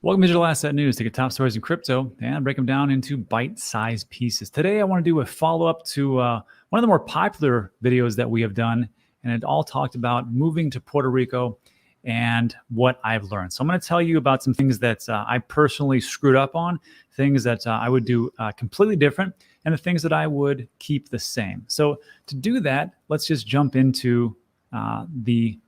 Welcome to Digital Asset News. Take the top stories in crypto and break them down into bite-sized pieces. Today, I want to do a follow-up to one of the more popular videos that we have done, and it all talked about moving to Puerto Rico and what I've learned. So I'm going to tell you about some things that I personally screwed up on, things that I would do completely different, and the things that I would keep the same. So to do that, let's just jump into the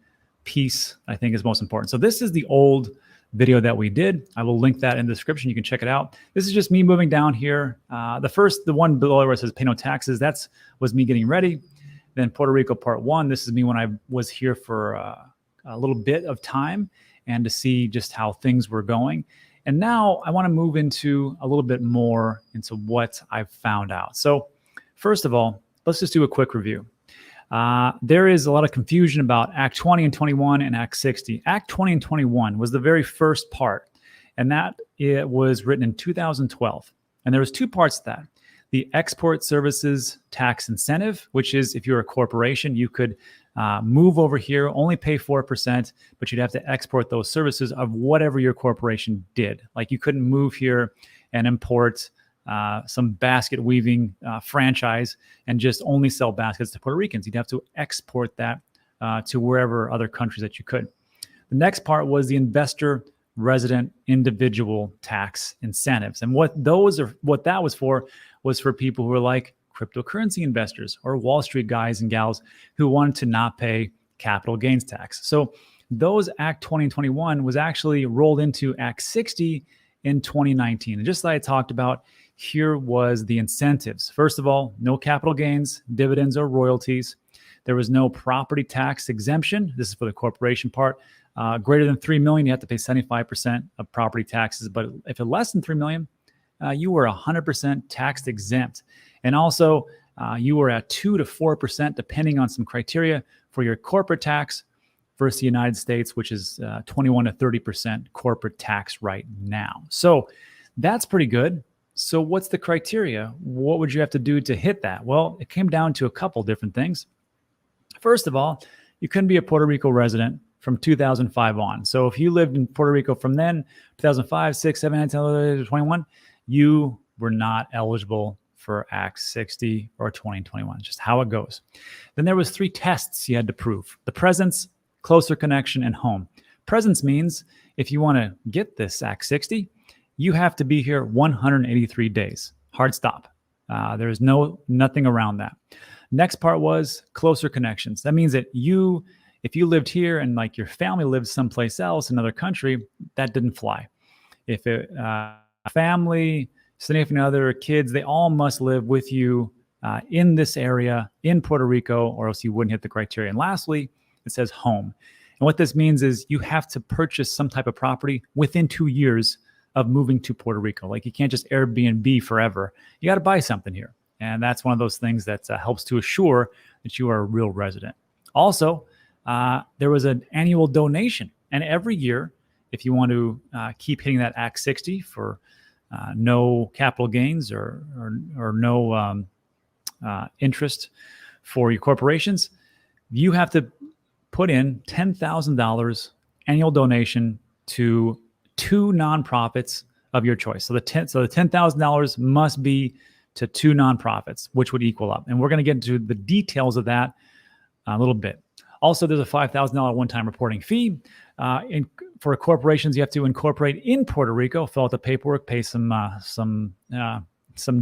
piece I think is most important. So this is the old video that we did. I will link that in the description. You can check it out. This is just me moving down here. The one below where it says pay no taxes, was me getting ready. Then Puerto Rico part one. This is me when I was here for a little bit of time and to see just how things were going. And now I want to move into a little bit more into what I've found out. So first of all, let's just do a quick review. There is a lot of confusion about Act 20 and 21 and Act 60. Act 20 and 21 was the very first part, and that it was written in 2012. And there was two parts to that. The Export Services Tax Incentive, which is if you're a corporation, you could move over here, only pay 4%, but you'd have to export those services of whatever your corporation did. Like you couldn't move here and import some basket weaving franchise and just only sell baskets to Puerto Ricans. You'd have to export that to wherever other countries that you could. The next part was the investor resident individual tax incentives. And what that was for people who were like cryptocurrency investors or Wall Street guys and gals who wanted to not pay capital gains tax. So those Act 20 and 21 was actually rolled into Act 60 in 2019. And just like I talked about, here was the incentives. First of all, no capital gains, dividends, or royalties. There was no property tax exemption. This is for the corporation part. Greater than 3 million, you have to pay 75% of property taxes. But if it's less than 3 million, you were 100% tax exempt. And also, you were at 2 to 4%, depending on some criteria for your corporate tax versus the United States, which is 21 to 30% corporate tax right now. So that's pretty good. So what's the criteria? What would you have to do to hit that? Well, it came down to a couple different things. First of all, you couldn't be a Puerto Rico resident from 2005 on. So if you lived in Puerto Rico from then, 2005, 6, 7, 8, 10, 21, you were not eligible for Act 60 or 2021, just how it goes. Then there was 3 tests you had to prove: the presence, closer connection, and home. Presence means if you want to get this Act 60, you have to be here 183 days, hard stop. There's nothing around that. Next part was closer connections. That means that if you lived here and like your family lived someplace else, another country, that didn't fly. If family, significant other, kids, they all must live with you in this area in Puerto Rico, or else you wouldn't hit the criteria. And lastly, it says home. And what this means is you have to purchase some type of property within 2 years of moving to Puerto Rico. Like you can't just Airbnb forever. You got to buy something here. And that's one of those things that helps to assure that you are a real resident. Also, there was an annual donation. And every year, if you want to keep hitting that Act 60 for no capital gains or no interest for your corporations, you have to put in $10,000 annual donation to 2 nonprofits of your choice. So the $10,000 must be to 2 nonprofits, which would equal up. And we're going to get into the details of that a little bit. Also, there's a $5,000 one-time reporting fee. For corporations, you have to incorporate in Puerto Rico, fill out the paperwork, pay some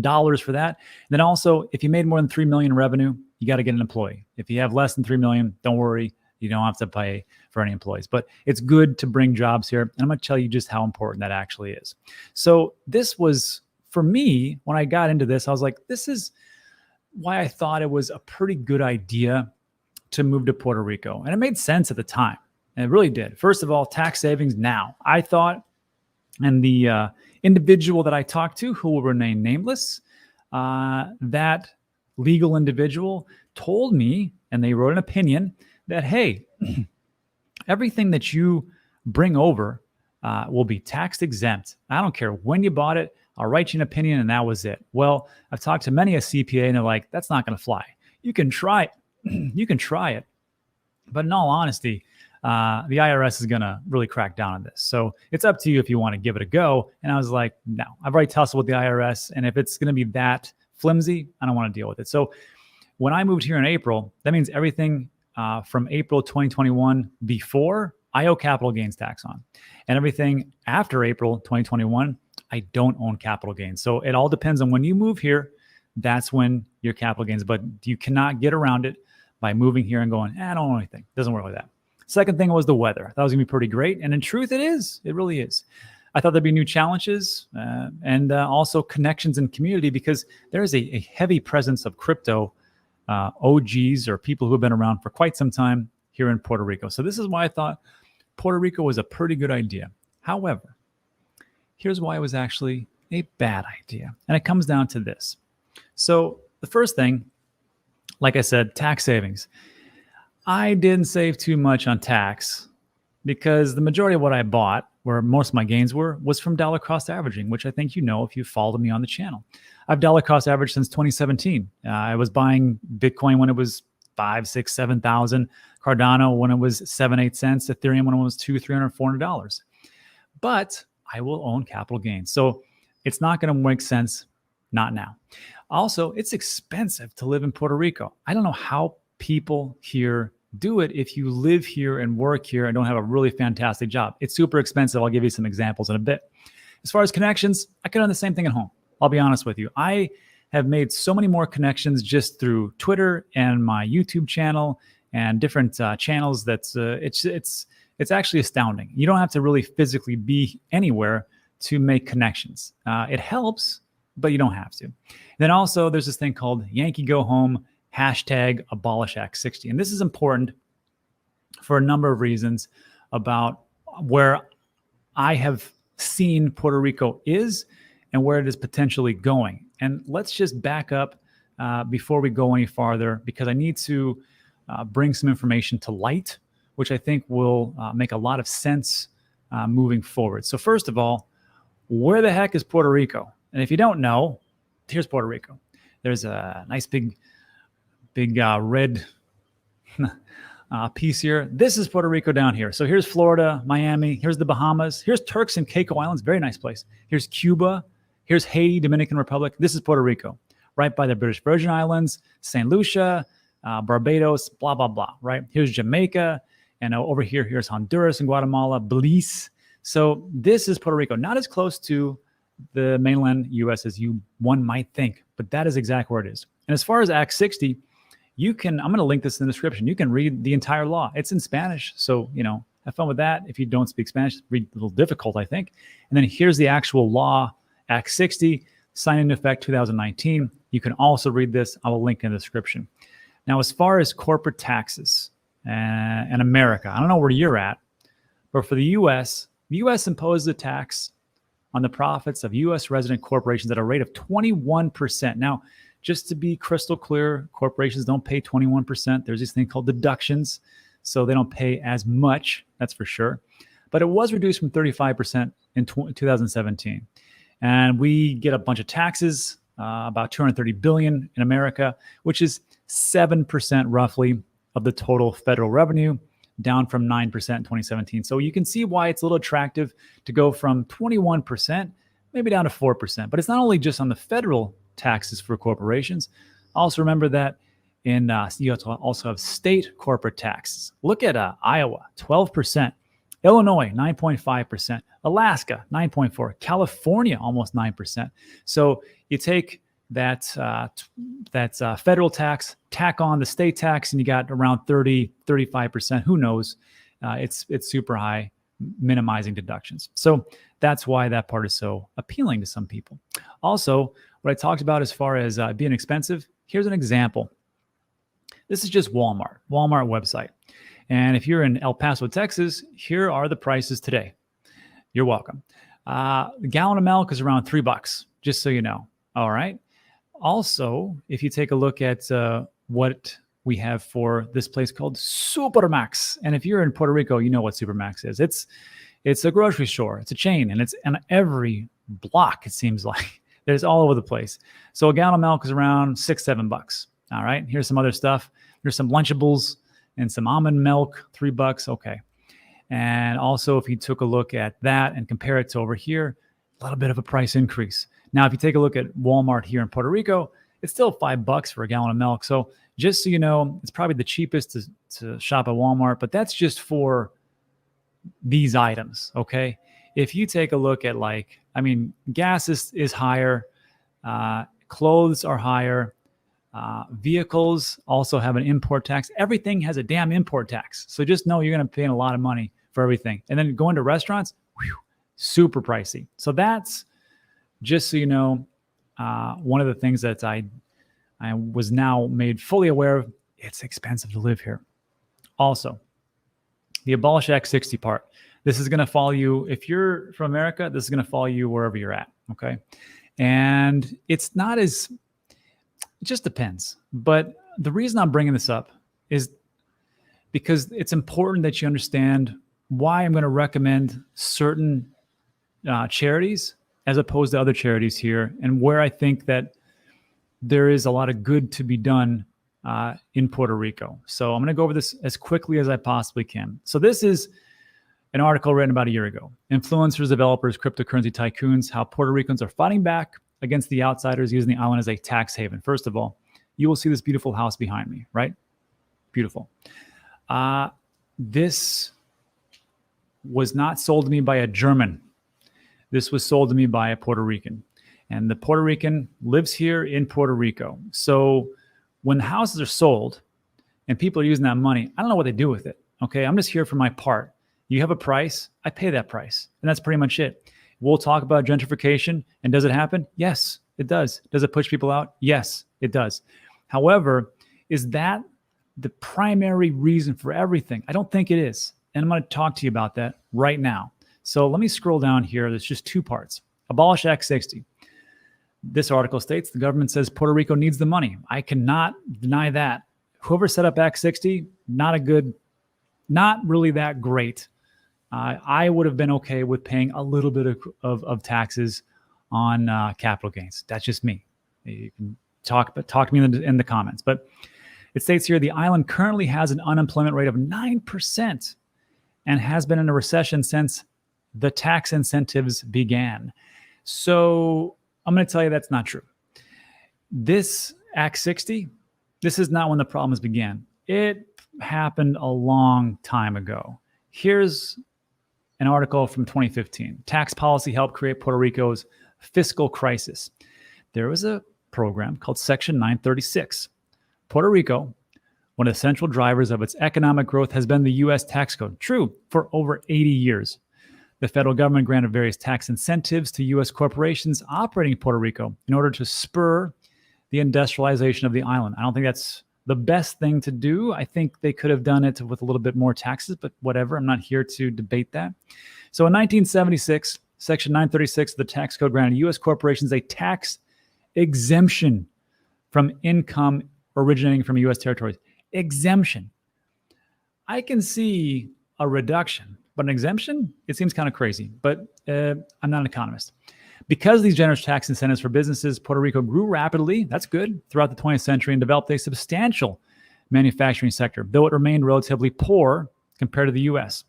dollars for that. And then also, if you made more than 3 million in revenue, you got to get an employee. If you have less than 3 million, don't worry. You don't have to pay for any employees, but it's good to bring jobs here. And I'm going to tell you just how important that actually is. So this was, for me, when I got into this, I was like, this is why I thought it was a pretty good idea to move to Puerto Rico. And it made sense at the time. And it really did. First of all, tax savings now. I thought, and the individual that I talked to, who will remain nameless, that legal individual told me, and they wrote an opinion, that, hey, everything that you bring over will be tax exempt. I don't care when you bought it. I'll write you an opinion, and that was it. Well, I've talked to many a CPA, and they're like, that's not going to fly. You can try it. You can try it. But in all honesty, the IRS is going to really crack down on this. So it's up to you if you want to give it a go. And I was like, no, I've already tussled with the IRS. And if it's going to be that flimsy, I don't want to deal with it. So when I moved here in April, that means everything from April 2021 before, I owe capital gains tax on. And everything after April 2021, I don't own capital gains. So it all depends on when you move here. That's when your capital gains, but you cannot get around it by moving here and going, I don't own anything. It doesn't work like that. Second thing was the weather. I thought it was gonna be pretty great. And in truth, it is. It really is. I thought there'd be new challenges and also connections in community, because there is a heavy presence of crypto OGs or people who have been around for quite some time here in Puerto Rico. So this is why I thought Puerto Rico was a pretty good idea. However, here's why it was actually a bad idea. And it comes down to this. So the first thing, like I said, tax savings. I didn't save too much on tax because the majority of what I bought, where most of my gains were, was from dollar cost averaging, which I think you know if you followed me on the channel. I've dollar cost averaged since 2017. I was buying Bitcoin when it was 5, 6, 7,000. Cardano when it was 7, 8 cents. Ethereum when it was $200, $300, $400. But I will own capital gains. So it's not going to make sense, not now. Also, it's expensive to live in Puerto Rico. I don't know how people here do it if you live here and work here and don't have a really fantastic job. It's super expensive. I'll give you some examples in a bit. As far as connections, I could have done the same thing at home. I'll be honest with you. I have made so many more connections just through Twitter and my YouTube channel and different channels that's it's actually astounding. You don't have to really physically be anywhere to make connections. It helps, but you don't have to. Then also there's this thing called Yankee Go Home, hashtag abolish Act 60. And this is important for a number of reasons about where I have seen Puerto Rico is and where it is potentially going. And let's just back up before we go any farther, because I need to bring some information to light, which I think will make a lot of sense moving forward. So first of all, where the heck is Puerto Rico? And if you don't know, here's Puerto Rico. There's a nice big red piece here. This is Puerto Rico down here. So here's Florida, Miami. Here's the Bahamas. Here's Turks and Caicos Islands. Very nice place. Here's Cuba. Here's Haiti, Dominican Republic. This is Puerto Rico, right by the British Virgin Islands, St. Lucia, Barbados, blah, blah, blah, right? Here's Jamaica. And over here, here's Honduras and Guatemala, Belize. So this is Puerto Rico, not as close to the mainland U.S. as one might think, but that is exactly where it is. And as far as Act 60, I'm going to link this in the description. You can read the entire law. It's in Spanish. So, have fun with that. If you don't speak Spanish, read a little difficult, I think. And then here's the actual law, Act 60, signed into effect 2019. You can also read this. I will link in the description. Now, as far as corporate taxes and America, I don't know where you're at, but for the U.S. imposes a tax on the profits of U.S. resident corporations at a rate of 21%. Now, just to be crystal clear, corporations don't pay 21%. There's this thing called deductions, so they don't pay as much, that's for sure. But it was reduced from 35% in 2017. And we get a bunch of taxes, about $230 billion in America, which is 7% roughly of the total federal revenue, down from 9% in 2017. So you can see why it's a little attractive to go from 21%, maybe down to 4%. But it's not only just on the federal taxes for corporations. Also remember that you also have state corporate taxes. Look at Iowa, 12%. Illinois, 9.5%. Alaska, 9.4%. California, almost 9%. So you take that federal tax, tack on the state tax, and you got around 30, 35%. Who knows? It's super high, minimizing deductions. So that's why that part is so appealing to some people. Also, what I talked about as far as being expensive, here's an example. This is just Walmart website. And if you're in El Paso, Texas, here are the prices today. You're welcome. A gallon of milk is around $3, just so you know. All right. Also, if you take a look at what we have for this place called Supermax, and if you're in Puerto Rico, you know what Supermax is. It's a grocery store. It's a chain, and it's in every block, it seems like. There's all over the place. So a gallon of milk is around $6, $7. All right. Here's some other stuff. Here's some Lunchables and some almond milk, $3. Okay. And also, if you took a look at that and compare it to over here, a little bit of a price increase. Now, if you take a look at Walmart here in Puerto Rico, it's still $5 for a gallon of milk. So just so you know, it's probably the cheapest to shop at Walmart, but that's just for these items, okay? If you take a look at gas is higher, clothes are higher, vehicles also have an import tax. Everything has a damn import tax. So just know you're going to pay a lot of money for everything. And then going to restaurants, super pricey. So that's just so you know, one of the things that I was now made fully aware of. It's expensive to live here. Also, the abolish X60 part. This is going to follow you. If you're from America, this is going to follow you wherever you're at. Okay. And it's not as, it just depends. But the reason I'm bringing this up is because it's important that you understand why I'm going to recommend certain charities as opposed to other charities here, and where I think that there is a lot of good to be done in Puerto Rico. So I'm going to go over this as quickly as I possibly can. So this is an article written about a year ago. Influencers, developers, cryptocurrency tycoons, how Puerto Ricans are fighting back against the outsiders using the island as a tax haven. First of all, you will see this beautiful house behind me, right? Beautiful. This was not sold to me by a German. This was sold to me by a Puerto Rican. And the Puerto Rican lives here in Puerto Rico. So when the houses are sold and people are using that money, I don't know what they do with it. Okay, I'm just here for my part. You have a price, I pay that price. And that's pretty much it. We'll talk about gentrification. And does it happen? Yes, it does. Does it push people out? Yes, it does. However, is that the primary reason for everything? I don't think it is. And I'm going to talk to you about that right now. So let me scroll down here. There's just two parts. Abolish X60. This article states the government says Puerto Rico needs the money. I cannot deny that. Whoever set up X60, not really that great. I would have been okay with paying a little bit of taxes on capital gains. That's just me. You can talk to me in the comments. But it states here, the island currently has an unemployment rate of 9% and has been in a recession since the tax incentives began. So I'm going to tell you that's not true. This Act 60, this is not when the problems began. It happened a long time ago. Here's an article from 2015. Tax policy helped create Puerto Rico's fiscal crisis. There was a program called Section 936. Puerto Rico, one of the central drivers of its economic growth, has been the U.S. tax code. True, for over 80 years. The federal government granted various tax incentives to U.S. corporations operating in Puerto Rico in order to spur the industrialization of the island. I don't think that's the best thing to do. I think they could have done it with a little bit more taxes, but whatever. I'm not here to debate that. So in 1976, Section 936 of the tax code granted U.S. corporations a tax exemption from income originating from U.S. territories. Exemption. I can see a reduction, but an exemption, it seems kind of crazy. But I'm not an economist. Because of these generous tax incentives for businesses, Puerto Rico grew rapidly, that's good, throughout the 20th century and developed a substantial manufacturing sector, though it remained relatively poor compared to the U.S.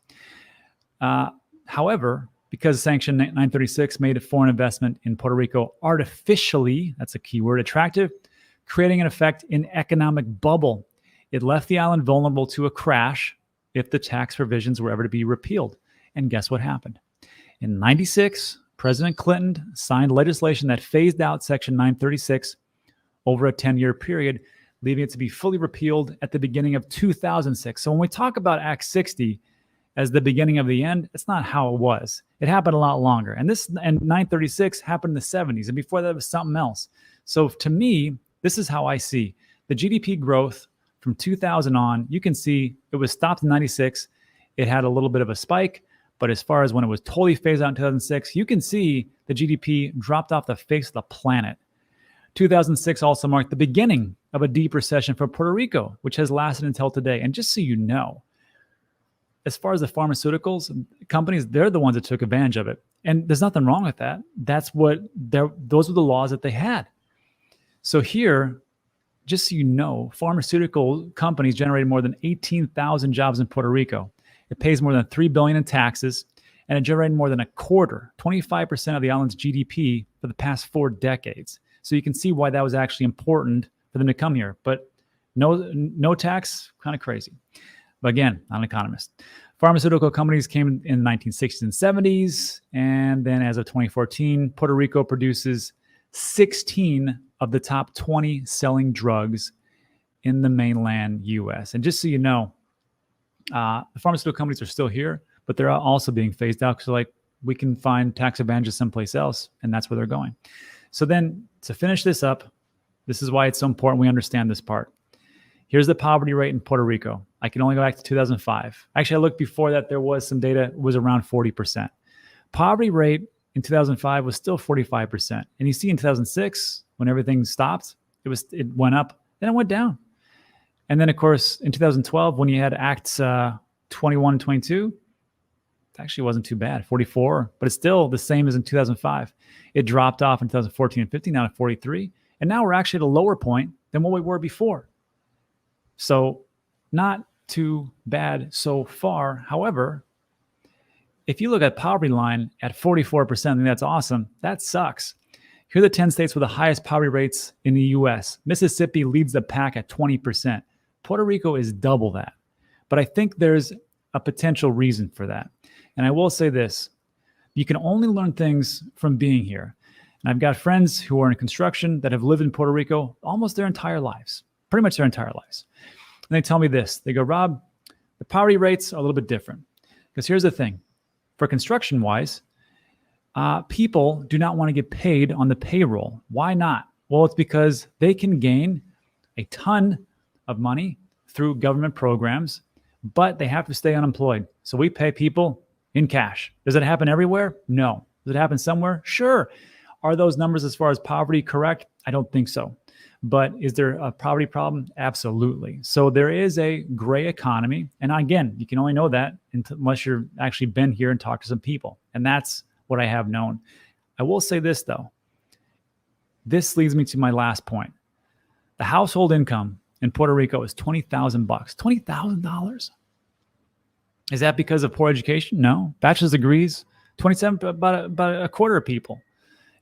However, because Section 936 made a foreign investment in Puerto Rico artificially, that's a key word, attractive, creating an effect in economic bubble, it left the island vulnerable to a crash if the tax provisions were ever to be repealed. And guess what happened? In 96, President Clinton signed legislation that phased out Section 936 over a 10-year period, leaving it to be fully repealed at the beginning of 2006. So when we talk about Act 60 as the beginning of the end, it's not how it was. It happened a lot longer. And 936 happened in the 70s. And before that, it was something else. So to me, this is how I see the GDP growth from 2000 on. You can see it was stopped in 96. It had a little bit of a spike. But as far as when it was totally phased out in 2006, you can see the GDP dropped off the face of the planet. 2006 also marked the beginning of a deep recession for Puerto Rico, which has lasted until today. And just so you know, as far as the pharmaceuticals companies, they're the ones that took advantage of it. And there's nothing wrong with that. Those were the laws that they had. So here, just so you know, pharmaceutical companies generated more than 18,000 jobs in Puerto Rico. It pays more than $3 billion in taxes, and it generated more than a quarter, 25% of the island's GDP for the past 4 decades. So you can see why that was actually important for them to come here. But no tax, kind of crazy. But again, I'm an economist. Pharmaceutical companies came in the 1960s and 70s. And then as of 2014, Puerto Rico produces 16 of the top 20 selling drugs in the mainland US. And just so you know, the pharmaceutical companies are still here, but they're also being phased out because we can find tax advantages someplace else, and that's where they're going. So then to finish this up, this is why it's so important we understand this part. Here's the poverty rate in Puerto Rico. I can only go back to 2005. Actually, I looked before that. There was some data, it was around 40%. Poverty rate in 2005 was still 45%. And you see in 2006, when everything stopped, it went up, then it went down. And then, of course, in 2012, when you had Acts 21 and 22, it actually wasn't too bad, 44, but it's still the same as in 2005. It dropped off in 2014 and 15, down to 43. And now we're actually at a lower point than what we were before. So not too bad so far. However, if you look at poverty line at 44%, I think that's awesome. That sucks. Here are the 10 states with the highest poverty rates in the US. Mississippi leads the pack at 20%. Puerto Rico is double that. But I think there's a potential reason for that. And I will say this, you can only learn things from being here. And I've got friends who are in construction that have lived in Puerto Rico almost their entire lives, pretty much their entire lives. And they tell me this, they go, Rob, the poverty rates are a little bit different. Because here's the thing, for construction-wise, people do not want to get paid on the payroll. Why not? Well, it's because they can gain a ton of money through government programs, but they have to stay unemployed. So we pay people in cash. Does it happen everywhere? No. Does it happen somewhere? Sure. Are those numbers as far as poverty correct? I don't think so. But is there a poverty problem? Absolutely. So there is a gray economy. And again, you can only know that unless you've actually been here and talked to some people. And that's what I have known. I will say this, though. This leads me to my last point. The household income in Puerto Rico is $20,000. $20,000. Is that because of poor education? No. Bachelor's degrees, 27, about a quarter of people.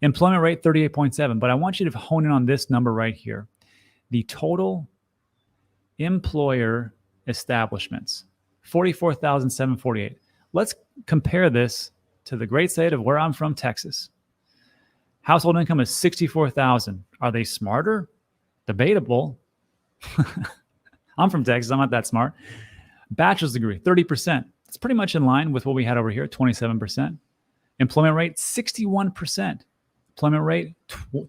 Employment rate, 38.7. But I want you to hone in on this number right here. The total employer establishments, 44,748. Let's compare this to the great state of where I'm from, Texas. Household income is 64,000. Are they smarter? Debatable. I'm from Texas. I'm not that smart. Bachelor's degree, 30%. It's pretty much in line with what we had over here, 27%. Employment rate, 61%. Employment rate,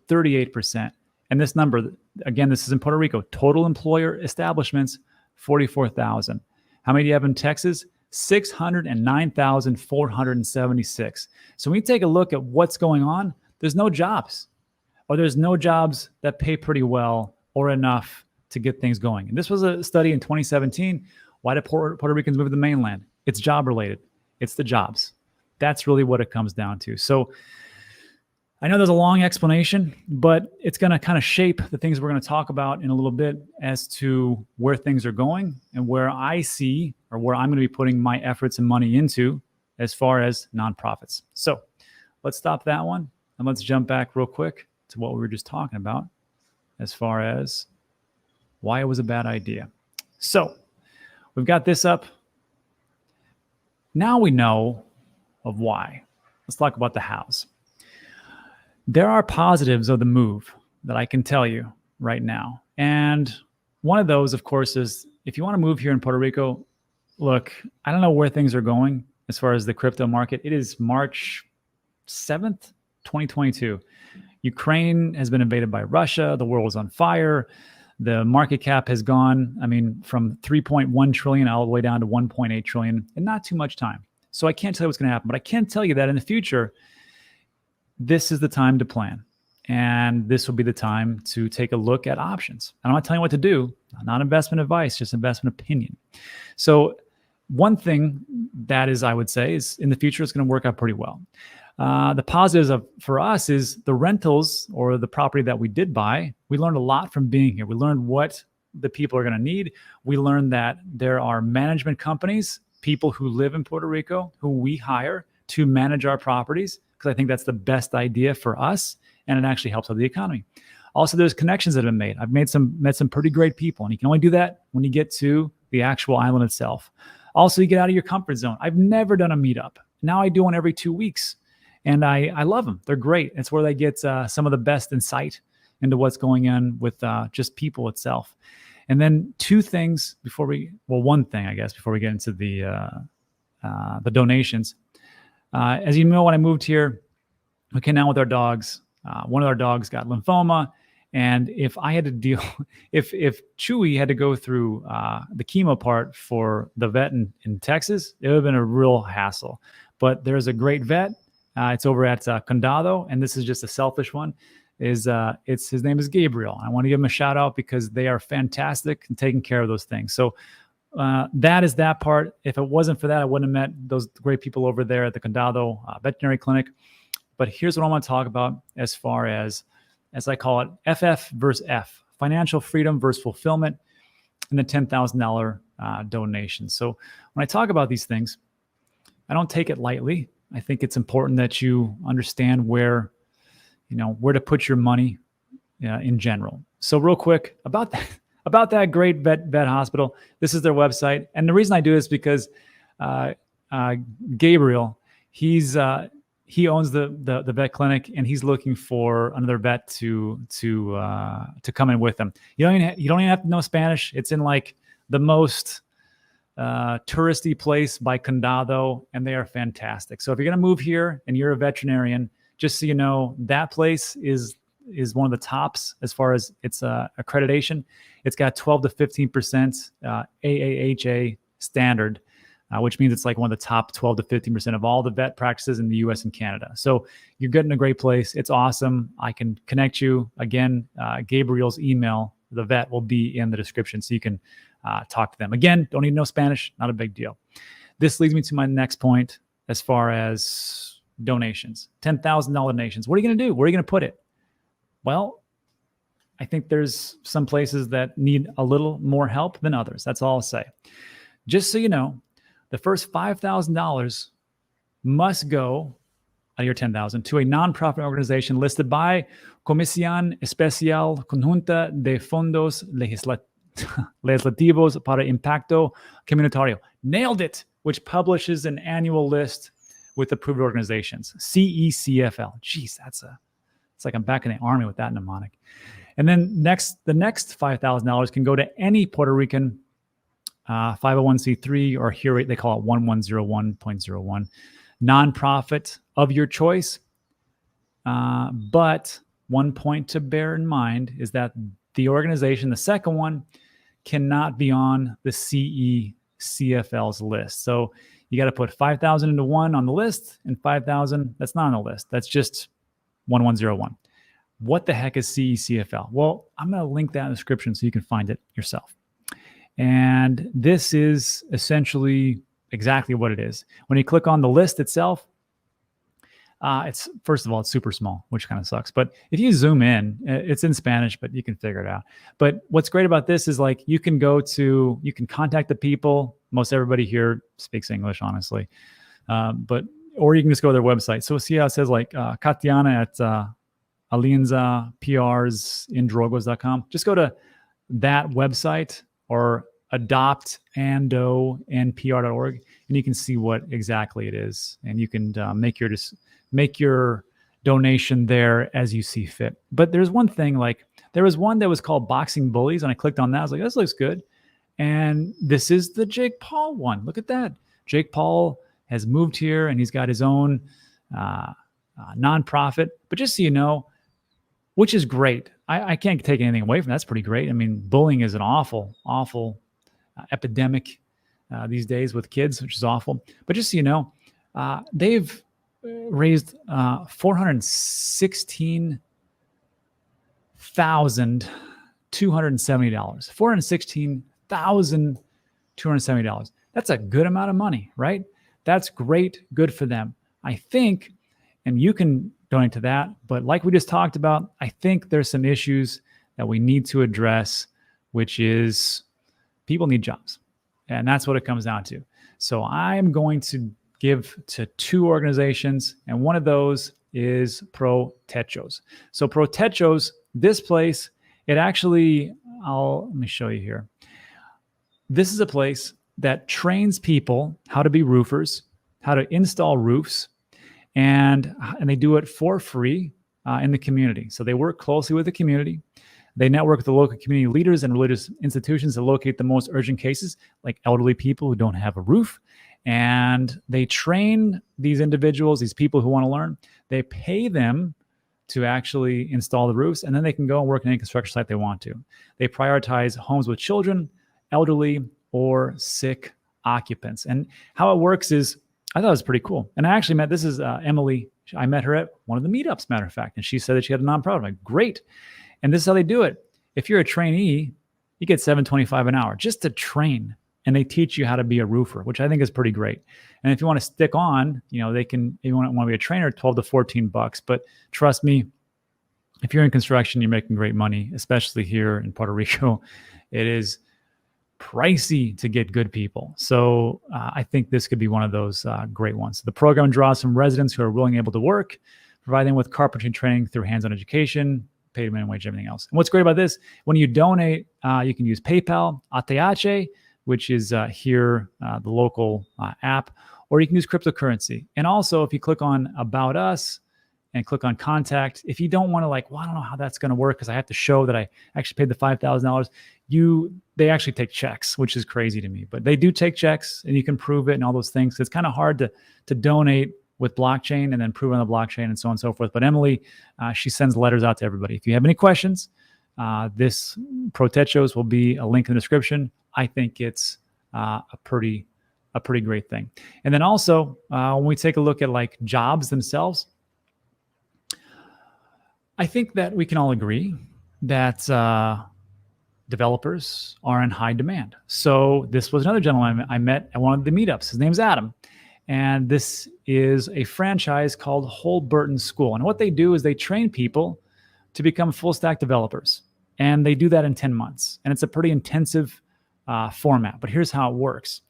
38%. And this number, again, this is in Puerto Rico. Total employer establishments, 44,000. How many do you have in Texas? 609,476. So when we take a look at what's going on, there's no jobs, or there's no jobs that pay pretty well or enough to get things going. And this was a study in 2017. Why did Puerto Ricans move to the mainland? It's job related. It's the jobs. That's really what it comes down to. So I know there's a long explanation, but it's going to kind of shape the things we're going to talk about in a little bit as to where things are going and where I see or where I'm going to be putting my efforts and money into as far as nonprofits. So let's stop that one and let's jump back real quick to what we were just talking about as far as why it was a bad idea. So we've got this up. Now we know of why. Let's talk about the hows. There are positives of the move that I can tell you right now. And one of those, of course, is if you want to move here in Puerto Rico, look, I don't know where things are going as far as the crypto market. It is March 7th, 2022. Ukraine has been invaded by Russia. The world is on fire. The market cap has gone, from 3.1 trillion all the way down to 1.8 trillion in not too much time. So I can't tell you what's going to happen, but I can tell you that in the future, this is the time to plan. And this will be the time to take a look at options. I'm not telling you what to do, not investment advice, just investment opinion. So one thing that is, I would say, is in the future, it's going to work out pretty well. The positives for us is the rentals or the property that we did buy. We learned a lot from being here. We learned what the people are going to need. We learned that there are management companies people who live in Puerto Rico who we hire to manage our properties, because I think that's the best idea for us, and it actually helps out the economy. Also, there's connections that have been made. I've met some pretty great people, and you can only do that when you get to the actual island itself. Also, you get out of your comfort zone. I've never done a meetup. Now I do one every 2 weeks, and I love them. They're great. It's where they get some of the best insight into what's going on with just people itself. And then one thing, I guess, before we get into the donations. As you know, when I moved here, we came down with our dogs. One of our dogs got lymphoma. And if I had to deal, if Chewy had to go through the chemo part for the vet in Texas, it would have been a real hassle. But there's a great vet. It's over at Condado, and this is just a selfish one. His name is Gabriel. I want to give him a shout out because they are fantastic in taking care of those things. So that is that part. If it wasn't for that, I wouldn't have met those great people over there at the Condado Veterinary Clinic. But here's what I want to talk about as far as I call it, FF versus F, financial freedom versus fulfillment, and the $10,000 donation. So when I talk about these things, I don't take it lightly. I think it's important that you understand where to put your money in general. So real quick about that great vet hospital, this is their website. And the reason I do this is because Gabriel, he owns the vet clinic, and he's looking for another vet to come in with him. You don't even have to know Spanish. It's in like the most touristy place by Condado, and they are fantastic. So if you're going to move here and you're a veterinarian, just so you know, that place is one of the tops as far as its accreditation. It's got 12 to 15% AAHA standard, which means it's like one of the top 12 to 15% of all the vet practices in the US and Canada. So you're getting a great place. It's awesome. I can connect you. Again, Gabriel's email, the vet, will be in the description, so you can talk to them. Again, don't need to know Spanish, not a big deal. This leads me to my next point as far as donations, $10,000 donations. What are you going to do? Where are you going to put it? Well, I think there's some places that need a little more help than others. That's all I'll say. Just so you know, the first $5,000 must go out of your $10,000 to a nonprofit organization listed by Comisión Especial Conjunta de Fondos Legislativos para Impacto Comunitario. Nailed it, which publishes an annual list with approved organizations. CECFL. Jeez, it's like I'm back in the army with that mnemonic. And then the next $5,000 can go to any Puerto Rican 501c3, or here they call it 1101.01, nonprofit of your choice. But one point to bear in mind is that the organization, the second one, cannot be on the CECFL's list. So you got to put 5,000 into one on the list, and 5,000 that's not on the list. That's just 1101. What the heck is CECFL? Well, I'm going to link that in the description so you can find it yourself. And this is essentially exactly what it is. When you click on the list itself, it's, first of all, it's super small, which kind of sucks. But if you zoom in, it's in Spanish, but you can figure it out. But what's great about this is, like, you can contact the people. Most everybody here speaks English, honestly. Or you can just go to their website. So see how it says, like, Katiana at Alianza PRs in Drogos.com. Just go to that website, or adoptandonpr.org, and you can see what exactly it is. And you can make your donation there as you see fit. But there's one thing, like, there was one that was called Boxing Bullies, and I clicked on that. I was like, this looks good. And this is the Jake Paul one. Look at that. Jake Paul has moved here, and he's got his own nonprofit. But just so you know, which is great. I can't take anything away from that. That's pretty great. I mean, bullying is an awful, awful epidemic these days with kids, which is awful. But just so you know, they've raised $416,270. $416,270. That's a good amount of money, right? That's great. Good for them. I think, and you can donate to that, but like we just talked about, I think there's some issues that we need to address, which is people need jobs. And that's what it comes down to. So I'm going to give to 2 organizations, and one of those is ProTechos. So ProTechos, this place, it actually, let me show you here. This is a place that trains people how to be roofers, how to install roofs, and they do it for free in the community. So they work closely with the community. They network with the local community leaders and religious institutions to locate the most urgent cases, like elderly people who don't have a roof. And they train these individuals, these people who want to learn. They pay them to actually install the roofs, and then they can go and work in any construction site they want to. They prioritize homes with children, elderly, or sick occupants. And how it works is, I thought it was pretty cool. And I actually met, this is Emily. I met her at one of the meetups, matter of fact. And she said that she had a nonprofit. I'm like, great. And this is how they do it. If you're a trainee, you get $7.25 an hour just to train. And they teach you how to be a roofer, which I think is pretty great. And if you want to stick on, they can, if you want to be a trainer, $12 to $14. But trust me, if you're in construction, you're making great money, especially here in Puerto Rico. It is pricey to get good people. So I think this could be one of those great ones. The program draws from residents who are willing and able to work, provide them with carpentry training through hands-on education, paid minimum wage, everything else. And what's great about this, when you donate, you can use PayPal, ATH, which is here, the local app, or you can use cryptocurrency. And also, if you click on About Us and click on Contact, if you don't want to I don't know how that's going to work because I have to show that I actually paid the $5,000, they actually take checks, which is crazy to me. But they do take checks, and you can prove it and all those things. It's kind of hard to donate with blockchain and then prove on the blockchain and so on and so forth. But Emily, she sends letters out to everybody. If you have any questions, this ProTechos will be a link in the description. I think it's a pretty great thing. And then also, when we take a look at jobs themselves, I think that we can all agree that developers are in high demand. So this was another gentleman I met at one of the meetups. His name's Adam. And this is a franchise called Holberton School. And what they do is they train people to become full stack developers. And they do that in 10 months. And it's a pretty intensive format. But here's how it works.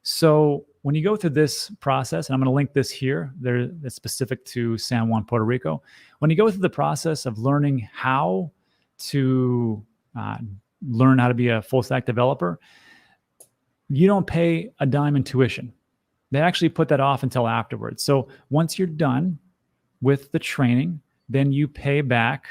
So when you go through this process, and I'm going to link this here, it's specific to San Juan, Puerto Rico. When you go through the process of learning how to learn how to be a full stack developer, you don't pay a dime in tuition. They actually put that off until afterwards. So once you're done with the training, then you pay back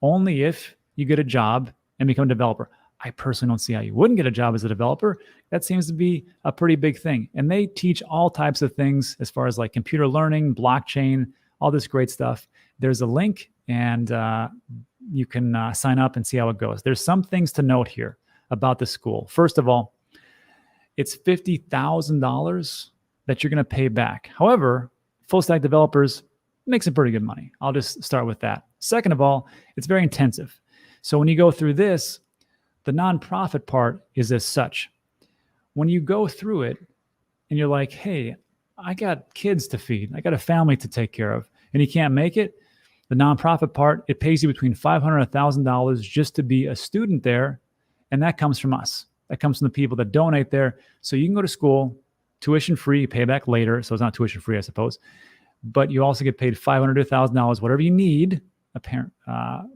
only if you get a job and become a developer. I personally don't see how you wouldn't get a job as a developer. That seems to be a pretty big thing. And they teach all types of things as far as computer learning, blockchain, all this great stuff. There's a link, and you can sign up and see how it goes. There's some things to note here about the school. First of all, it's $50,000 that you're going to pay back. However, full stack developers make some pretty good money. I'll just start with that. Second of all, it's very intensive. So when you go through this, the nonprofit part is as such. When you go through it and you're like, hey, I got kids to feed, I got a family to take care of, and you can't make it, the nonprofit part, it pays you between $500 and $1,000 just to be a student there. And that comes from us. That comes from the people that donate there. So you can go to school, tuition free, you pay back later. So it's not tuition free, I suppose. But you also get paid $500 to $1,000, whatever you need,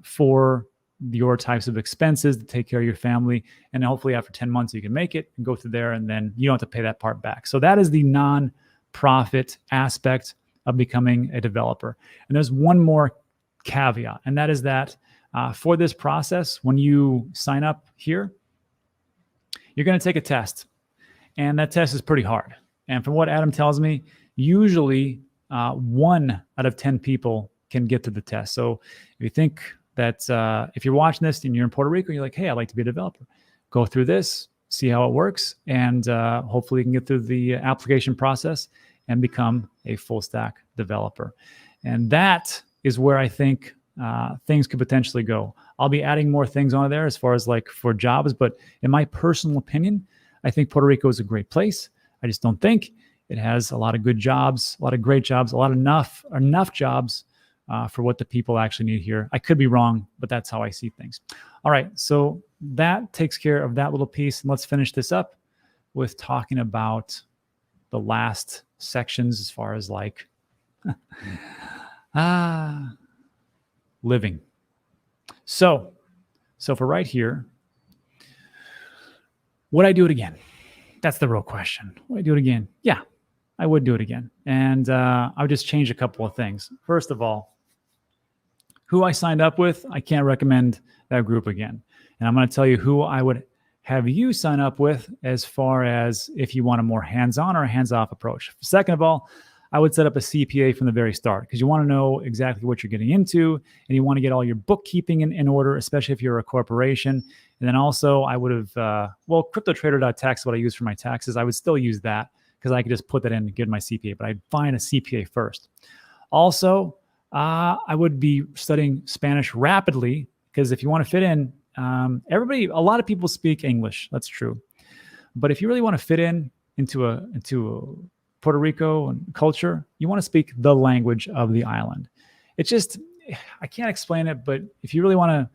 for your types of expenses to take care of your family. And hopefully after 10 months, you can make it and go through there, and then you don't have to pay that part back. So that is the non-profit aspect of becoming a developer. And there's one more caveat, and that is that for this process, when you sign up here, you're going to take a test. And that test is pretty hard. And from what Adam tells me, usually 1 out of 10 people can get to the test. So if you think that if you're watching this and you're in Puerto Rico, you're like, hey, I'd like to be a developer, go through this, see how it works, and hopefully you can get through the application process and become a full stack developer. And that is where I think things could potentially go. I'll be adding more things on there as far as for jobs, but in my personal opinion, I think Puerto Rico is a great place. I just don't think it has a lot of good jobs, a lot of great jobs, enough jobs for what the people actually need here. I could be wrong, but that's how I see things. All right, so that takes care of that little piece. And let's finish this up with talking about the last sections as far as like living. So for right here, would I do it again? That's the real question. Would I do it again? Yeah, I would do it again. And I would just change a couple of things. First of all, who I signed up with, I can't recommend that group again. And I'm going to tell you who I would have you sign up with as far as if you want a more hands-on or a hands-off approach. Second of all, I would set up a CPA from the very start because you want to know exactly what you're getting into and you want to get all your bookkeeping in order, especially if you're a corporation. And then also I would have, CryptoTrader.tax is what I use for my taxes. I would still use that because I could just put that in and get my CPA, but I'd find a CPA first. Also, I would be studying Spanish rapidly because if you want to fit in, a lot of people speak English. That's true. But if you really want to fit into a Puerto Rico and culture, you want to speak the language of the island. It's just, I can't explain it, but if you really want to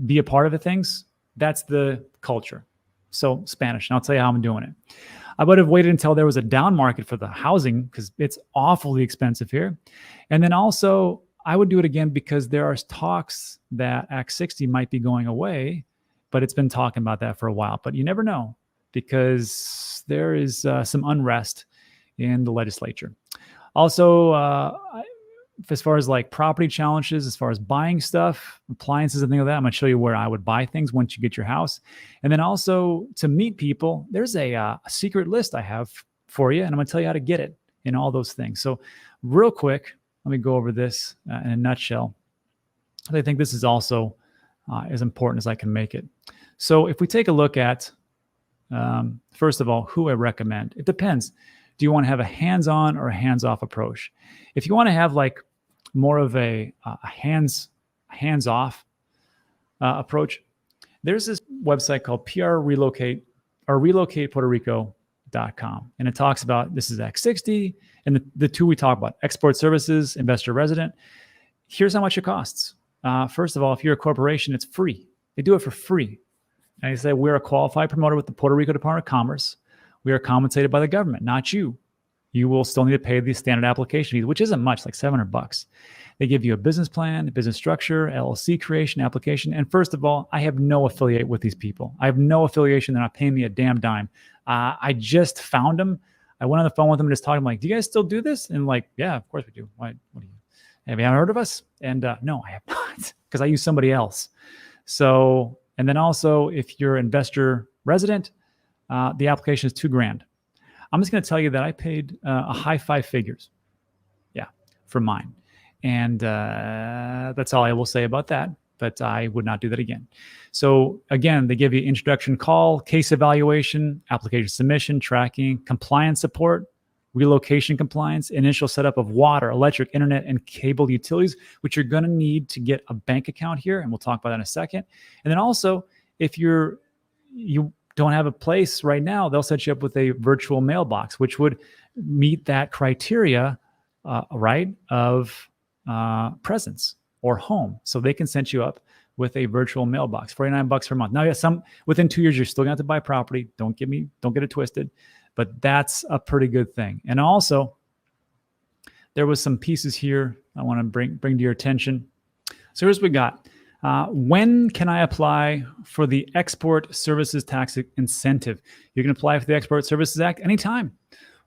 be a part of the things, that's the culture. So Spanish, and I'll tell you how I'm doing it. I would have waited until there was a down market for the housing because it's awfully expensive here. And then also I would do it again because there are talks that Act 60 might be going away, but it's been talking about that for a while. But you never know because there is some unrest in the legislature. Also, as far as like property challenges, as far as buying stuff, appliances and things like that, I'm going to show you where I would buy things once you get your house. And then also to meet people, there's a secret list I have for you, and I'm going to tell you how to get it and all those things. So real quick, let me go over this in a nutshell. I think this is also as important as I can make it. So if we take a look at, first of all, who I recommend, it depends. Do you want to have a hands-on or a hands-off approach? If you want to have like more of a hands-off approach, there's this website called relocatepuertorico.com. And it talks about, this is Act 60, and the two we talk about, export services, investor resident. Here's how much it costs. First of all, if you're a corporation, it's free. They do it for free. And they say, we're a qualified promoter with the Puerto Rico Department of Commerce. We are compensated by the government, not you. You will still need to pay the standard application fee, which isn't much, like $700. They give you a business plan, a business structure, LLC creation, application. And first of all, I have no affiliate with these people. I have no affiliation. They're not paying me a damn dime. I just found them. I went on the phone with them and just talked to them like, do you guys still do this? And like, yeah, of course we do. Why? What do you? Have you heard of us? And no, I have not, because I use somebody else. So, and then also if you're investor resident, the application is $2,000. I'm just going to tell you that I paid a high 5 figures. Yeah, for mine. And that's all I will say about that. But I would not do that again. So again, they give you introduction call, case evaluation, application submission, tracking, compliance support, relocation compliance, initial setup of water, electric, internet, and cable utilities, which you're going to need to get a bank account here. And we'll talk about that in a second. And then also, if you don't have a place right now, they'll set you up with a virtual mailbox, which would meet that criteria, right, of presence or home. So they can set you up with a virtual mailbox, $49 per month. Now, yeah, within 2 years, you're still gonna have to buy property. Don't get it twisted, but that's a pretty good thing. And also, there was some pieces here I want to bring to your attention. So here's what we got. When can I apply for the Export Services Tax Incentive? You can apply for the Export Services Act anytime.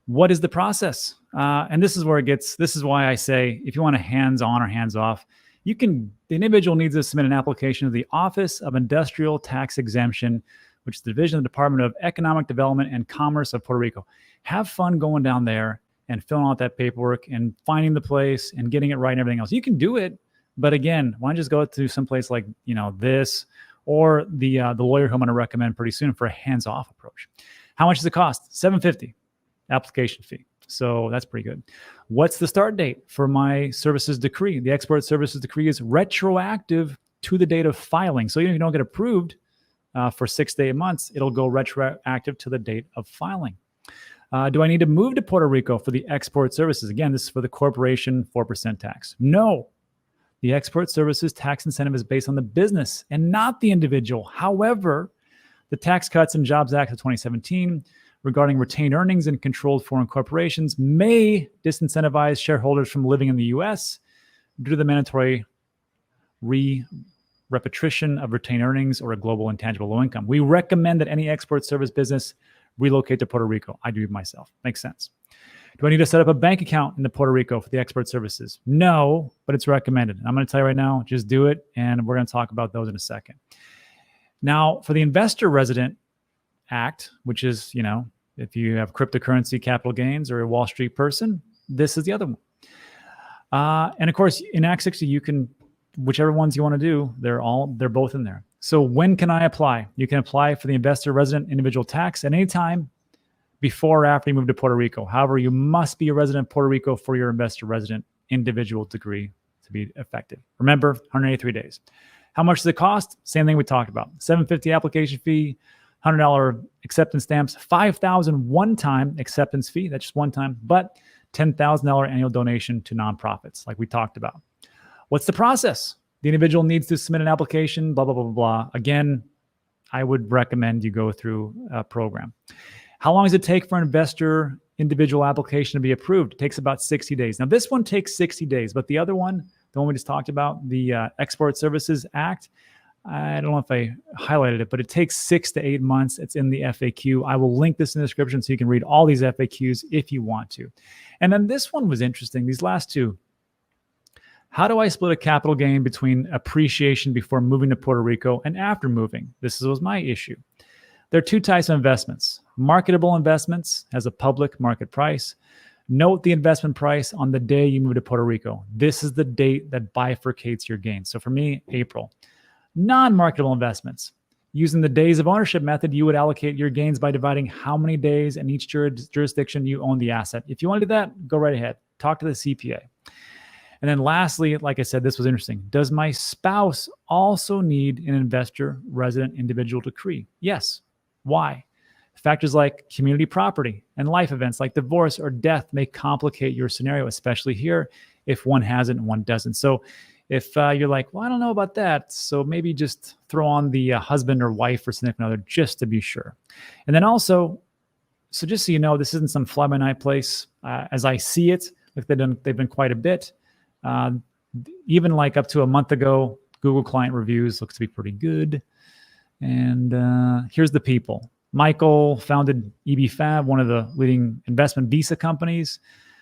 What is the process? And this is why I say, if you want a hands-on or hands-off, the individual needs to submit an application to the Office of Industrial Tax Exemption, which is the division of the Department of Economic Development and Commerce of Puerto Rico. Have fun going down there and filling out that paperwork and finding the place and getting it right and everything else. You can do it. But again, why don't you just go to some place like, this or the lawyer who I'm going to recommend pretty soon for a hands-off approach. How much does it cost? $750 application fee. So that's pretty good. What's the start date for my services decree? The export services decree is retroactive to the date of filing. So even if you don't get approved for 6 to 8 months, it'll go retroactive to the date of filing. Do I need to move to Puerto Rico for the export services? Again, this is for the corporation 4% tax. No. The export services tax incentive is based on the business and not the individual. However, the Tax Cuts and Jobs Act of 2017 regarding retained earnings in controlled foreign corporations may disincentivize shareholders from living in the U.S. due to the mandatory repetition of retained earnings or a global intangible low income. We recommend that any export service business relocate to Puerto Rico. I do myself. Makes sense. Do I need to set up a bank account in the Puerto Rico for the export services? No, but it's recommended. I'm going to tell you right now, just do it. And we're going to talk about those in a second. Now, for the Investor Resident Act, which is, if you have cryptocurrency capital gains or a Wall Street person, this is the other one. And of course, in Act 60, you can, whichever ones you want to do, they're both in there. So when can I apply? You can apply for the Investor Resident Individual Tax at any time before or after you move to Puerto Rico. However, you must be a resident of Puerto Rico for your Investor Resident Individual degree to be effective. Remember, 183 days. How much does it cost? Same thing we talked about. $750 application fee, $100 acceptance stamps, $5,000 one-time acceptance fee. That's just one time, but $10,000 annual donation to nonprofits, like we talked about. What's the process? The individual needs to submit an application, blah, blah, blah, blah, blah. Again, I would recommend you go through a program. How long does it take for an investor individual application to be approved? It takes about 60 days. Now, this one takes 60 days, but the other one, the one we just talked about, the Export Services Act, I don't know if I highlighted it, but it takes 6 to 8 months. It's in the FAQ. I will link this in the description so you can read all these FAQs if you want to. And then this one was interesting, these last two. How do I split a capital gain between appreciation before moving to Puerto Rico and after moving? This was my issue. There are two types of investments. Marketable investments has a public market price. Note the investment price on the day you move to Puerto Rico. This is the date that bifurcates your gain. So for me, April. Non-marketable investments. Using the days of ownership method, you would allocate your gains by dividing how many days in each jurisdiction you own the asset. If you want to do that, go right ahead. Talk to the CPA. And then lastly, like I said, this was interesting. Does my spouse also need an investor resident individual decree? Yes. Why? Factors like community property and life events like divorce or death may complicate your scenario, especially here if one has it and one doesn't. So if you're like, well, I don't know about that, so maybe just throw on the husband or wife or significant other just to be sure. And then also, so just so you know, this isn't some fly-by-night place. As I see it, like they've been quite a bit. Even like up to a month ago, Google client reviews looks to be pretty good. And here's the people. Michael founded EBFab, one of the leading investment visa companies.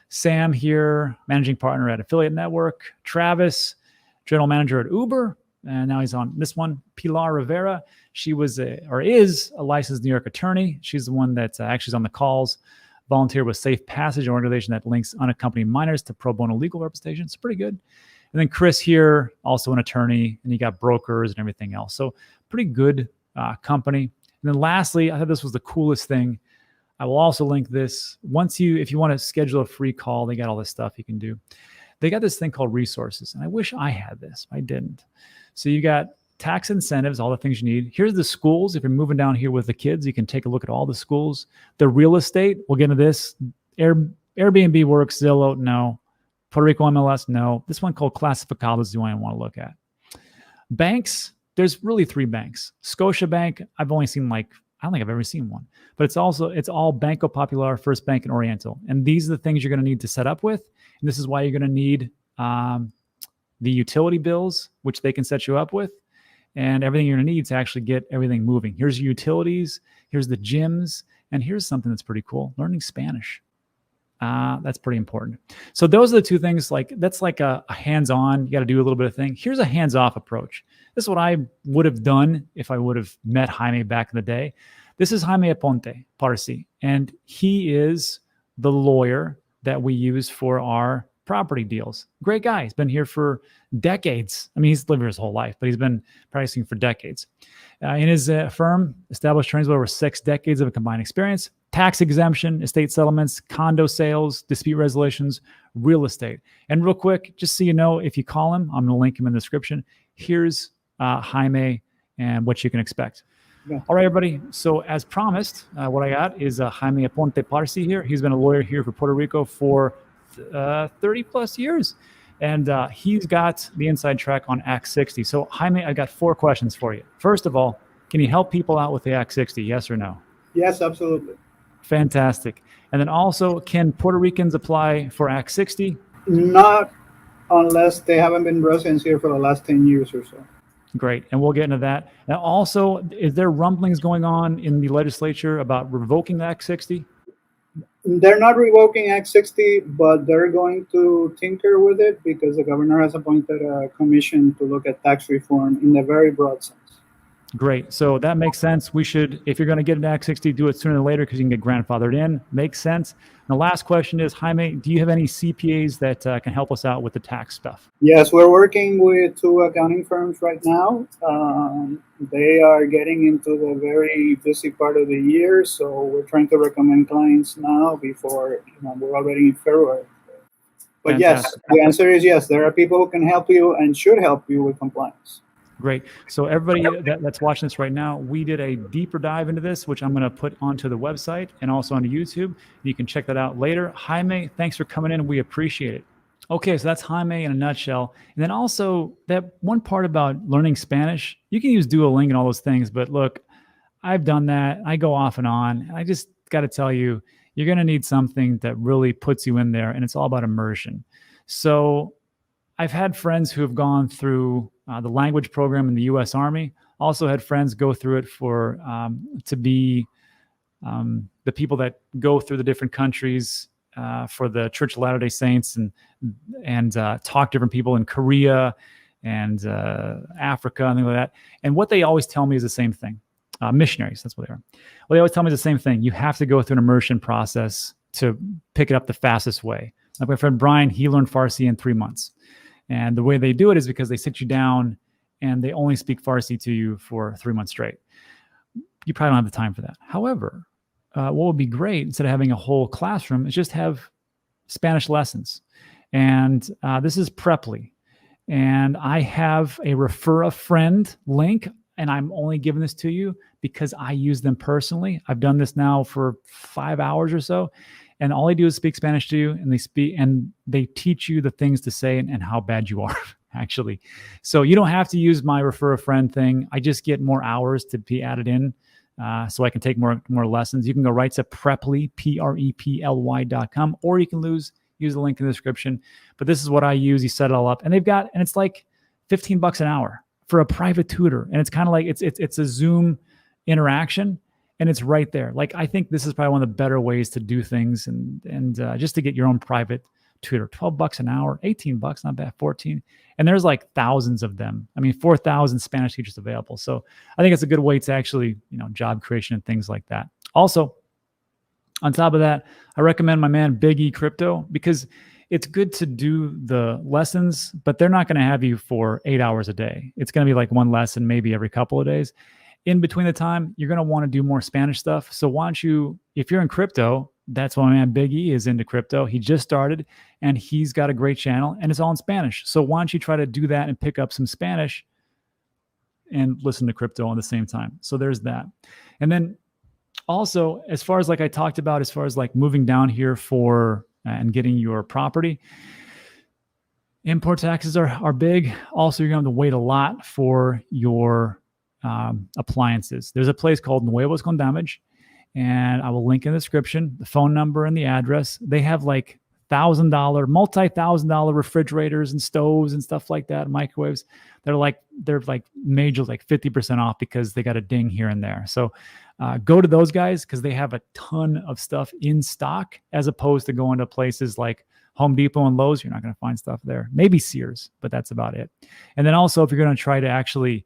Sam here, managing partner at Affiliate Network. Travis, general manager at Uber. And now he's on this one. Pilar Rivera. She was is a licensed New York attorney. She's the one that's actually on the calls. Volunteer with Safe Passage, an organization that links unaccompanied minors to pro bono legal representation. It's pretty good. And then Chris here, also an attorney, and you got brokers and everything else. So pretty good company. And then lastly, I thought this was the coolest thing. I will also link this. If you want to schedule a free call, they got all this stuff you can do. They got this thing called resources. And I wish I had this. I didn't. So you got tax incentives, all the things you need. Here's the schools. If you're moving down here with the kids, you can take a look at all the schools. The real estate, we'll get into this. Airbnb works, Zillow, no. Puerto Rico MLS, no. This one called Classificados is the one I want to look at. Banks, there's really 3 banks. Scotiabank, I've only seen I don't think I've ever seen one. But it's all Banco Popular, First Bank, and Oriental. And these are the things you're going to need to set up with. And this is why you're going to need the utility bills, which they can set you up with. And everything you're going to need to actually get everything moving. Here's your utilities. Here's the gyms. And here's something that's pretty cool. Learning Spanish. That's pretty important. So those are the 2 things. That's like a hands-on. You got to do a little bit of thing. Here's a hands-off approach. This is what I would have done if I would have met Jaime back in the day. This is Jaime Aponte Parsi. And he is the lawyer that we use for our property deals. Great guy. He's been here for decades. I mean, he's lived here his whole life, but he's been practicing for decades. In his firm, established attorneys with over 6 decades of a combined experience, tax exemption, estate settlements, condo sales, dispute resolutions, real estate. And real quick, just so you know, if you call him, I'm going to link him in the description. Here's Jaime and what you can expect. Yeah. All right, everybody. So as promised, what I got is Jaime Aponte Parsi here. He's been a lawyer here for Puerto Rico for 30 plus years. And he's got the inside track on Act 60. So Jaime, I got 4 questions for you. First of all, can you help people out with the Act 60? Yes or no? Yes, absolutely. Fantastic. And then also, can Puerto Ricans apply for Act 60? Not unless they haven't been residents here for the last 10 years or so. Great. And we'll get into that. Now, also, is there rumblings going on in the legislature about revoking Act 60? They're not revoking Act 60, but they're going to tinker with it because the governor has appointed a commission to look at tax reform in a very broad sense. Great. So that makes sense. We should, if you're going to get an Act 60, do it sooner than later because you can get grandfathered in. Makes sense. And the last question is, Jaime, do you have any CPAs that can help us out with the tax stuff? Yes, we're working with 2 accounting firms right now. They are getting into the very busy part of the year, so we're trying to recommend clients now before we're already in February. But Fantastic. Yes, the answer is yes. There are people who can help you and should help you with compliance. Great. So everybody that's watching this right now, we did a deeper dive into this, which I'm going to put onto the website and also onto YouTube. You can check that out later. Jaime, thanks for coming in. We appreciate it. Okay, so that's Jaime in a nutshell. And then also that one part about learning Spanish, you can use Duolingo and all those things, but look, I've done that. I go off and on. I just got to tell you, you're going to need something that really puts you in there, and it's all about immersion. So I've had friends who have gone through the language program in the U.S. Army. Also had friends go through it for to be the people that go through the different countries for the Church of Latter-day Saints and talk to different people in Korea and Africa and things like that. And what they always tell me is the same thing. Missionaries, that's what they are. Well, they always tell me the same thing. You have to go through an immersion process to pick it up the fastest way. Like my friend Brian, he learned Farsi in 3 months. And the way they do it is because they sit you down and they only speak Farsi to you for 3 months straight. You probably don't have the time for that. However, what would be great, instead of having a whole classroom, is just have Spanish lessons. And this is Preply. And I have a refer a friend link, and I'm only giving this to you because I use them personally. I've done this now for 5 hours or so. And all they do is speak Spanish to you, and they teach you the things to say and how bad you are, actually. So you don't have to use my refer a friend thing. I just get more hours to be added in, so I can take more lessons. You can go right to Preply, PREPLY.com, or you can use the link in the description. But this is what I use. You set it all up, and it's like $15 an hour for a private tutor, and it's kind of like it's a Zoom interaction. And it's right there. Like, I think this is probably one of the better ways to do things and just to get your own private tutor. $12 an hour, $18, not bad, 14. And there's like thousands of them. I mean, 4,000 Spanish teachers available. So I think it's a good way to actually, job creation and things like that. Also, on top of that, I recommend my man Big E Crypto, because it's good to do the lessons, but they're not going to have you for 8 hours a day. It's going to be like one lesson, maybe every couple of days. In between the time, you're going to want to do more Spanish stuff. So why don't you, if you're in crypto, that's why my man Big E is into crypto. He just started and he's got a great channel and it's all in Spanish. So why don't you try to do that and pick up some Spanish and listen to crypto on the same time? So there's that. And then also, as far as like I talked about, as far as like moving down here for and getting your property, import taxes are big. Also, you're going to have to wait a lot for your appliances. There's a place called Nuevos con Damage, and I will link in the description, the phone number and the address. They have like multi-$1,000 refrigerators and stoves and stuff like that, microwaves. They're like major, like 50% off because they got a ding here and there. So go to those guys because they have a ton of stuff in stock, as opposed to going to places like Home Depot and Lowe's. You're not going to find stuff there. Maybe Sears, but that's about it. And then also, if you're going to try to actually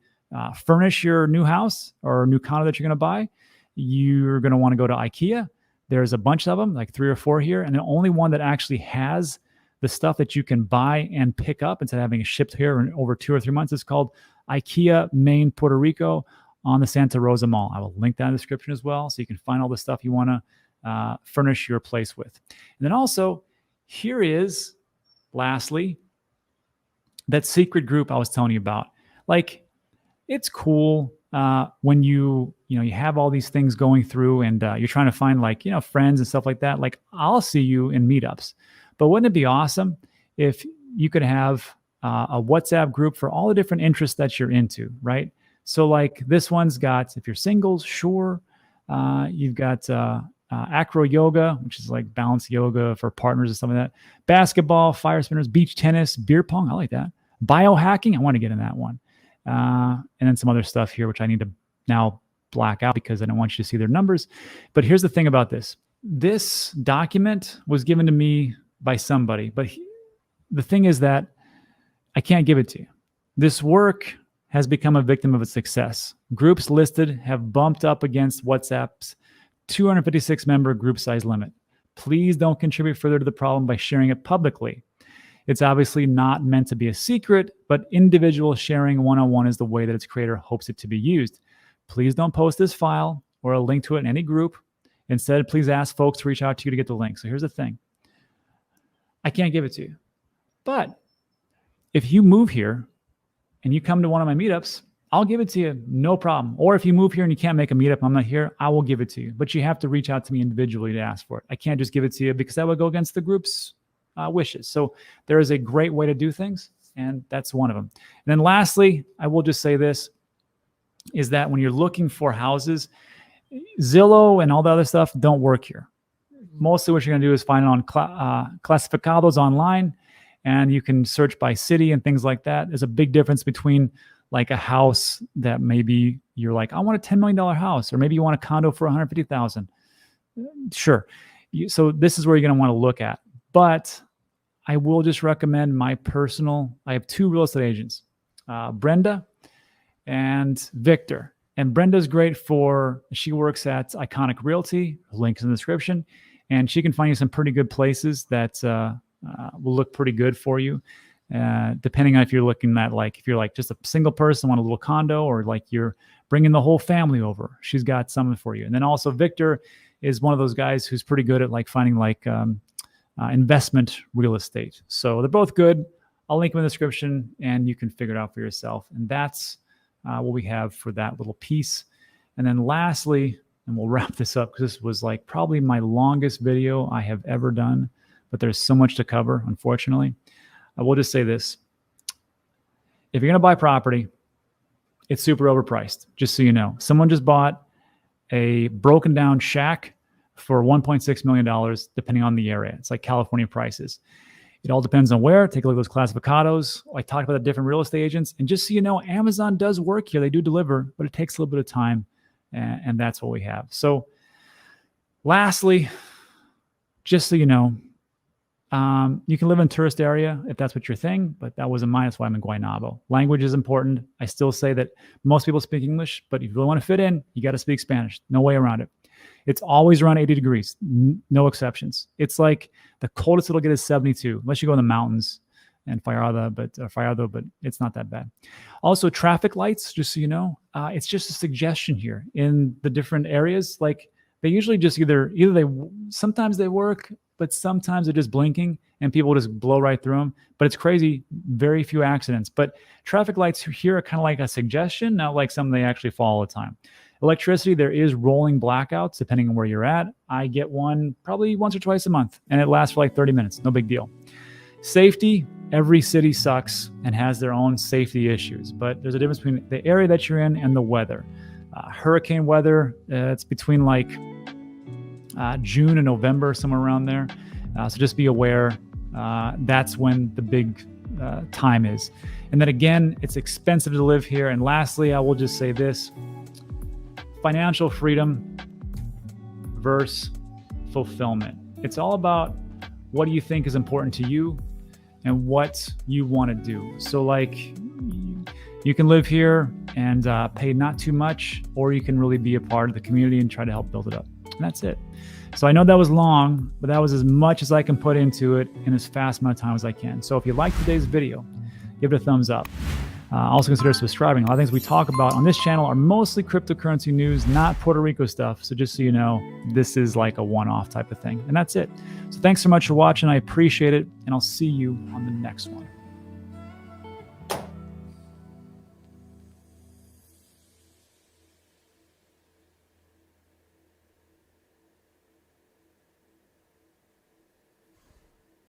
furnish your new house or new condo that you're going to buy, you're going to want to go to IKEA. There's a bunch of them, like 3 or 4 here. And the only one that actually has the stuff that you can buy and pick up instead of having it shipped here in over 2 or 3 months is called IKEA Main Puerto Rico on the Santa Rosa Mall. I will link that in the description as well, so you can find all the stuff you want to furnish your place with. And then also, here is, lastly, that secret group I was telling you about. Like, it's cool when you have all these things going through and you're trying to find friends and stuff like that. Like, I'll see you in meetups, but wouldn't it be awesome if you could have a WhatsApp group for all the different interests that you're into, right? So like this one's got, if you're singles, sure. You've got acro yoga, which is like balance yoga for partners and stuff like that. Basketball, fire spinners, beach tennis, beer pong. I like that. Biohacking. I want to get in that one. And then some other stuff here, which I need to now black out because I don't want you to see their numbers. But here's the thing about this. This document was given to me by somebody, but the thing is that I can't give it to you. This work has become a victim of its success. Groups listed have bumped up against WhatsApp's 256 member group size limit. Please don't contribute further to the problem by sharing it publicly. It's obviously not meant to be a secret, but individual sharing one-on-one is the way that its creator hopes it to be used. Please don't post this file or a link to it in any group. Instead, please ask folks to reach out to you to get the link. So here's the thing. I can't give it to you. But if you move here and you come to one of my meetups, I'll give it to you, no problem. Or if you move here and you can't make a meetup, I'm not here, I will give it to you. But you have to reach out to me individually to ask for it. I can't just give it to you because that would go against the group's wishes. So there is a great way to do things, and that's one of them. And then lastly, I will just say this, is that when you're looking for houses, Zillow and all the other stuff don't work here. Mostly what you're going to do is find it on clasificados online, and you can search by city and things like that. There's a big difference between like a house that maybe you're like, I want a $10 million house, or maybe you want a condo for $150,000. Sure. So this is where you're going to want to look at. But I will just recommend I have two real estate agents, Brenda and Victor. And Brenda's great she works at Iconic Realty, links in the description, and she can find you some pretty good places that will look pretty good for you. Depending on if you're looking at if you're like just a single person, want a little condo, or like you're bringing the whole family over, she's got something for you. And then also Victor is one of those guys who's pretty good at finding investment real estate. So they're both good. I'll link them in the description and you can figure it out for yourself. And that's what we have for that little piece. And then lastly, and we'll wrap this up because this was probably my longest video I have ever done, but there's so much to cover, unfortunately. I will just say this. If you're going to buy property, it's super overpriced, just so you know. Someone just bought a broken down shack for $1.6 million, depending on the area. It's like California prices. It all depends on where. Take a look at those clasificados. I talked about the different real estate agents. And just so you know, Amazon does work here. They do deliver, but it takes a little bit of time. And that's what we have. So lastly, just so you know, you can live in a tourist area if that's what your thing, but that wasn't mine. That's why I'm in Guaynabo. Language is important. I still say that most people speak English, but if you really want to fit in, you got to speak Spanish. No way around it. It's always around 80 degrees, no exceptions. It's like the coldest it'll get is 72, unless you go in the mountains and Fajardo, but it's not that bad. Also, traffic lights, just so you know, it's just a suggestion here in the different areas. They usually just sometimes they work, but sometimes they're just blinking and people just blow right through them. But it's crazy, very few accidents. But traffic lights here are kind of like a suggestion, not like something they actually follow all the time. Electricity, there is rolling blackouts depending on where you're at. I get one probably once or twice a month, and it lasts for 30 minutes. No big deal. Safety, every city sucks and has their own safety issues, but there's a difference between the area that you're in and the weather. Hurricane weather, it's between June and November, somewhere around there. So just be aware. That's when the big time is. And then again, it's expensive to live here. And lastly, I will just say this. Financial freedom versus fulfillment. It's all about what do you think is important to you and what you want to do. So you can live here and pay not too much, or you can really be a part of the community and try to help build it up. And that's it. So I know that was long, but that was as much as I can put into it in as fast amount of time as I can. So if you liked today's video, give it a thumbs up. Also consider subscribing. A lot of things we talk about on this channel are mostly cryptocurrency news, not Puerto Rico stuff. So just so you know, this is like a one-off type of thing. And that's it. So thanks so much for watching. I appreciate it. And I'll see you on the next one.